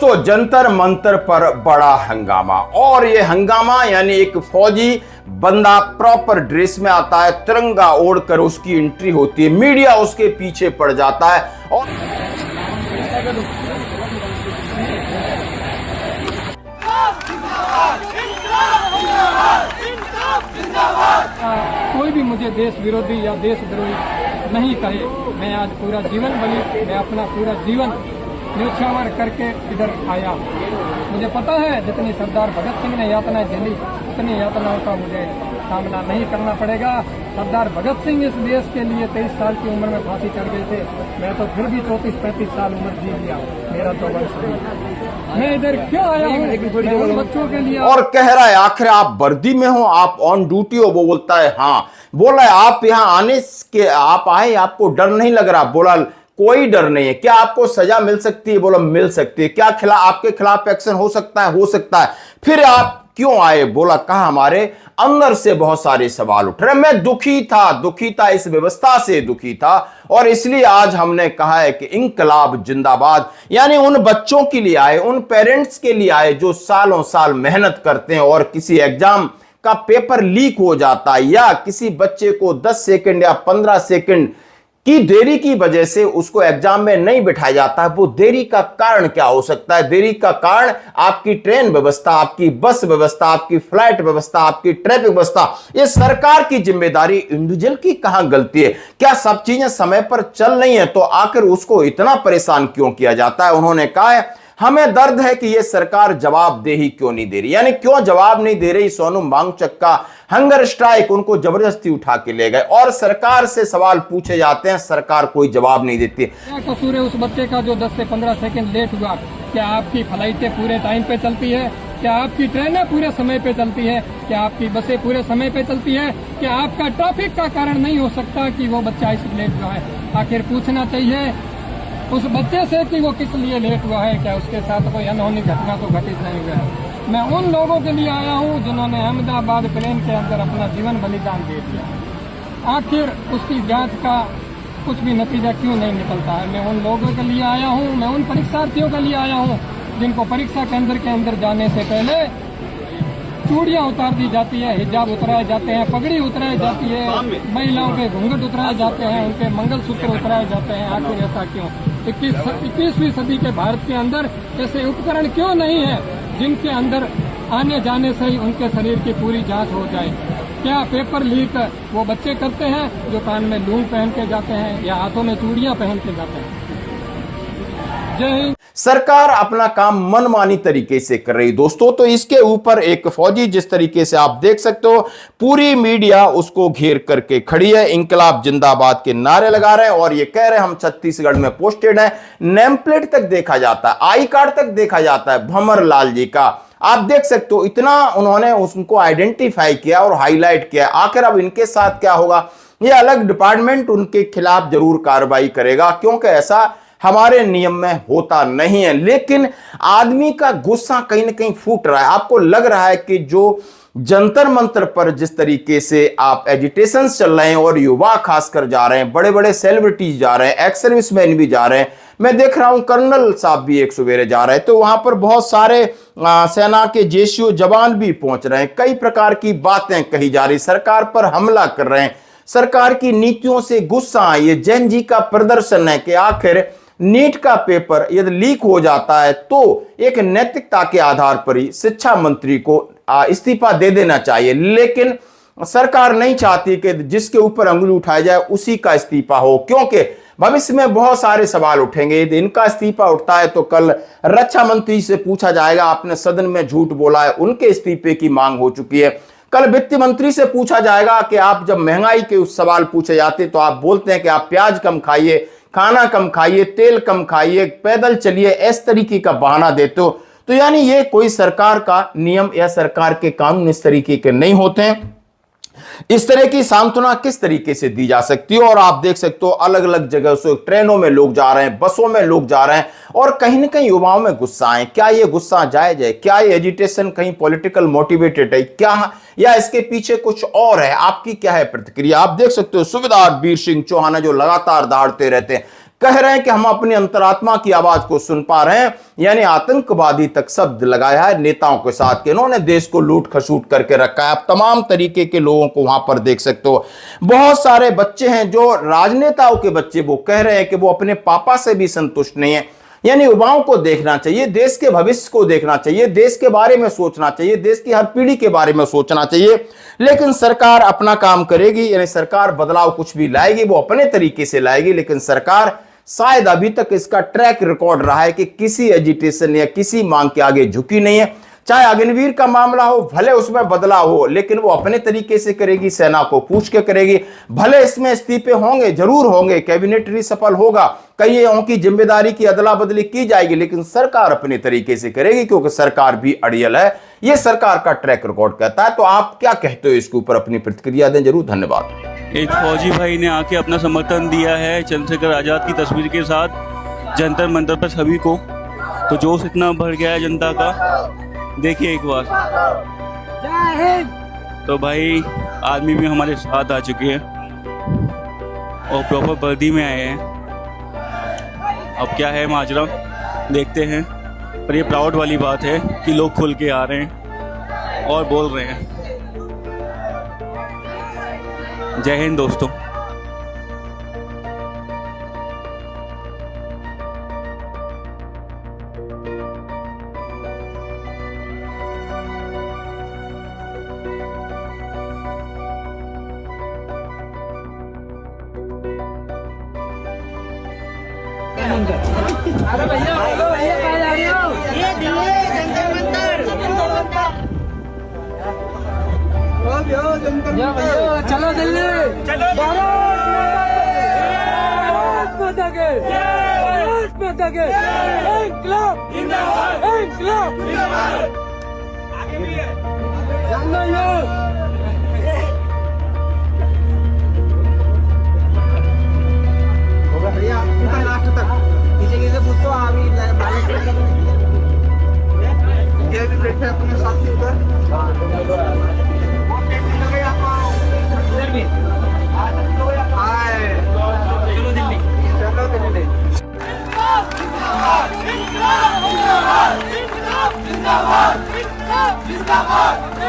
दोस्तों, जंतर मंतर पर बड़ा हंगामा। और ये हंगामा यानी एक फौजी बंदा प्रॉपर ड्रेस में आता है, तिरंगा ओढ़कर उसकी एंट्री होती है, मीडिया उसके पीछे पड़ जाता है और कोई भी मुझे देश विरोधी या देशद्रोही नहीं कहे। मैं आज पूरा जीवन बनी, मैं अपना पूरा जीवन न्यौछावर करके इधर आया। मुझे पता है जितनी सरदार भगत सिंह ने यातनाएं झेली उतनी यातनाओं का मुझे सामना नहीं करना पड़ेगा। सरदार भगत सिंह इस देश के लिए 23 साल की उम्र में फांसी चढ़ गए थे, मैं तो फिर भी 34-35 साल उम्र जी लिया। मेरा तो वंश नहीं। मैं इधर क्यों आया हूँ? बच्चों के लिए। और कह रहा है आखिर आप वर्दी में हो, आप ऑन ड्यूटी हो? वो बोलता है हाँ। बोला है आप यहाँ आने के आप आए, आपको डर नहीं लग रहा? बोला कोई डर नहीं है। क्या आपको सजा मिल सकती है? बोला मिल सकती है। क्या आपके खिलाफ एक्शन हो सकता है? हो सकता है। फिर आप क्यों आए? बोला कहा हमारे अंदर से बहुत सारे सवाल उठ रहे। मैं दुखी था, इस व्यवस्था से दुखी था और इसलिए आज हमने कहा है कि इंकलाब जिंदाबाद। यानी उन बच्चों के लिए आए, उन पेरेंट्स के लिए आए जो सालों साल मेहनत करते हैं और किसी एग्जाम का पेपर लीक हो जाता है या किसी बच्चे को 10 सेकंड या 15 सेकंड की देरी की वजह से उसको एग्जाम में नहीं बिठाया जाता है। वो देरी का कारण क्या हो सकता है? देरी का कारण आपकी ट्रेन व्यवस्था, आपकी बस व्यवस्था, आपकी फ्लाइट व्यवस्था, आपकी ट्रैफिक व्यवस्था। ये सरकार की जिम्मेदारी, इंडिविजुअल की कहां गलती है? क्या सब चीजें समय पर चल रही हैं तो आखिर उसको इतना परेशान क्यों किया जाता है? उन्होंने कहा है हमें दर्द है कि यह सरकार जवाबदेही क्यों नहीं दे रही। यानी क्यों जवाब नहीं दे रही? सोनू वांगचुक का हंगर स्ट्राइक, उनको जबरदस्ती उठा के ले गए और सरकार से सवाल पूछे जाते हैं, सरकार कोई जवाब नहीं देती। क्या कसूर है उस बच्चे का जो 10 से 15 सेकंड लेट हुआ? क्या आपकी फ्लाइटें पूरे टाइम पे चलती है? क्या आपकी ट्रेनें पूरे समय पे चलती है? क्या आपकी बसें पूरे समय पे चलती है? क्या आपका ट्रैफिक का कारण नहीं हो सकता कि वो बच्चा इस लेट हुआ है? आखिर पूछना चाहिए उस बच्चे से कि वो किस लिए लेट हुआ है। क्या उसके साथ कोई अनहोनी घटना तो घटित नहीं हुआ है? मैं उन लोगों के लिए आया हूँ जिन्होंने अहमदाबाद प्लेन के अंदर अपना जीवन बलिदान दे दिया। आखिर उसकी जांच का कुछ भी नतीजा क्यों नहीं निकलता है? मैं उन लोगों के लिए आया हूँ, मैं उन परीक्षार्थियों के लिए आया हूँ जिनको परीक्षा केंद्र के अंदर जाने से पहले चूड़ियां उतार दी जाती है, हिजाब उतराए जाते हैं, पगड़ी उतराई जाती है, महिलाओं के घूंघट उतराए जाते हैं, उनके मंगलसूत्र उतराए जाते हैं। आखिर ऐसा क्यों? 21वीं सदी के भारत के अंदर ऐसे उपकरण क्यों नहीं है जिनके अंदर आने जाने से ही उनके शरीर की पूरी जांच हो जाए? क्या पेपर लीक वो बच्चे करते हैं जो कान में लूंग पहन के जाते हैं या हाथों में चूड़ियां पहन के जाते हैं? जय हिंद। सरकार अपना काम मनमानी तरीके से कर रही दोस्तों। तो इसके ऊपर एक फौजी, जिस तरीके से आप देख सकते हो, पूरी मीडिया उसको घेर करके खड़ी है, इंकलाब जिंदाबाद के नारे लगा रहे हैं और ये कह रहे हैं हम छत्तीसगढ़ में पोस्टेड हैं। नेम प्लेट तक देखा जाता है, आई कार्ड तक देखा जाता है भंवर लाल जी का। आप देख सकते हो इतना उन्होंने उसको आइडेंटिफाई किया और हाईलाइट किया। आखिर अब इनके साथ क्या होगा? ये अलग डिपार्टमेंट उनके खिलाफ जरूर कार्रवाई करेगा क्योंकि ऐसा हमारे नियम में होता नहीं है। लेकिन आदमी का गुस्सा कहीं ना कहीं फूट रहा है। आपको लग रहा है कि जो जंतर मंतर पर जिस तरीके से आप एजिटेशन चल रहे हैं और युवा खासकर जा रहे हैं, बड़े बड़े सेलिब्रिटीज जा रहे हैं, एक्स सर्विसमैन भी जा रहे हैं, मैं देख रहा हूं कर्नल साहब भी एक सवेरे जा रहे हैं, तो वहां पर बहुत सारे सेना के जेसीओ जवान भी पहुंच रहे हैं। कई प्रकार की बातें कही जा रही, सरकार पर हमला कर रहे हैं, सरकार की नीतियों से गुस्सा। ये जैन जी का प्रदर्शन है कि आखिर नीट का पेपर यदि लीक हो जाता है तो एक नैतिकता के आधार पर ही शिक्षा मंत्री को इस्तीफा दे देना चाहिए। लेकिन सरकार नहीं चाहती कि जिसके ऊपर अंगुली उठाई जाए उसी का इस्तीफा हो, क्योंकि भविष्य में बहुत सारे सवाल उठेंगे। यदि इनका इस्तीफा उठता है तो कल रक्षा मंत्री से पूछा जाएगा आपने सदन में झूठ बोला है, उनके इस्तीफे की मांग हो चुकी है। कल वित्त मंत्री से पूछा जाएगा कि आप जब महंगाई के उस सवाल पूछे जाते तो आप बोलते हैं कि आप प्याज कम खाइए, खाना कम खाइए, तेल कम खाइए, पैदल चलिए, इस तरीके का बहाना देते हो। तो यानी ये कोई सरकार का नियम या सरकार के कानून इस तरीके के नहीं होते हैं। इस तरह की सांत्वना किस तरीके से दी जा सकती है? और आप देख सकते हो अलग अलग जगह से ट्रेनों में लोग जा रहे हैं, बसों में लोग जा रहे हैं और कहीं ना कहीं युवाओं में गुस्सा है। क्या ये गुस्सा जायज है? क्या ये एजिटेशन कहीं पॉलिटिकल मोटिवेटेड है क्या, या इसके पीछे कुछ और है? आपकी क्या है प्रतिक्रिया? आप देख सकते हो सूबेदार वीर सिंह चौहान जो लगातार दहाड़ते रहते हैं, कह रहे हैं कि हम अपनी अंतरात्मा की आवाज को सुन पा रहे हैं, यानी आतंकवादी तक शब्द लगाया है नेताओं के साथ कि इन्होंने देश को लूट खसूट करके रखा है। आप तमाम तरीके के लोगों को वहां पर देख सकते हो। बहुत सारे बच्चे हैं जो राजनेताओं के बच्चे, वो कह रहे हैं कि वो अपने पापा से भी संतुष्ट नहीं है। यानी युवाओं को देखना चाहिए, देश के भविष्य को देखना चाहिए, देश के बारे में सोचना चाहिए, देश की हर पीढ़ी के बारे में सोचना चाहिए। लेकिन सरकार अपना काम करेगी, यानी सरकार बदलाव कुछ भी लाएगी वो अपने तरीके से लाएगी, लेकिन सरकार शायद अभी तक इसका ट्रैक रिकॉर्ड रहा है कि किसी एजिटेशन या किसी मांग के आगे झुकी नहीं है। चाहे अग्निवीर का मामला हो, भले उसमें बदलाव हो, लेकिन वो अपने तरीके से करेगी, सेना को पूछ के करेगी। भले इसमें इस्तीफे होंगे, जरूर होंगे, कैबिनेट रिसफल होगा, कईयों की जिम्मेदारी की अदला बदली की जाएगी, लेकिन सरकार अपने तरीके से करेगी, क्योंकि सरकार भी अड़ियल है। यह सरकार का ट्रैक रिकॉर्ड कहता है। तो आप क्या कहते हो इसके ऊपर, अपनी प्रतिक्रिया दें जरूर। धन्यवाद। एक फौजी भाई ने आके अपना समर्थन दिया है चंद्रशेखर आज़ाद की तस्वीर के साथ जंतर मंतर पर सभी को, तो जोश इतना बढ़ गया है जनता का, देखिए एक बार। तो भाई आर्मी भी हमारे साथ आ चुके हैं और प्रॉपर वर्दी में आए हैं। अब क्या है माजरा देखते हैं, पर ये प्राउड वाली बात है कि लोग खुल के आ रहे हैं और बोल रहे हैं। जय हिंद दोस्तों। अरे भैया कहाँ जा रहे हो? ये दिल्ली जंतर मंतर। चलो दिल्ली, चलो भारत माता के, भारत माता के, इंकलाब जिंदाबाद, इंकलाब जिंदाबाद। आगे भी है, जानना ये भैया ऊपर लास्ट तक नीचे गिर के पूछो। अभी ये भी बैठे अपने साथ ही उधर इधर भी आए। चलो दिल्ली, चलो दिल्ली। जिंदाबाद जिंदाबाद जिंदाबाद जिंदाबाद जिंदाबाद जिंदाबाद।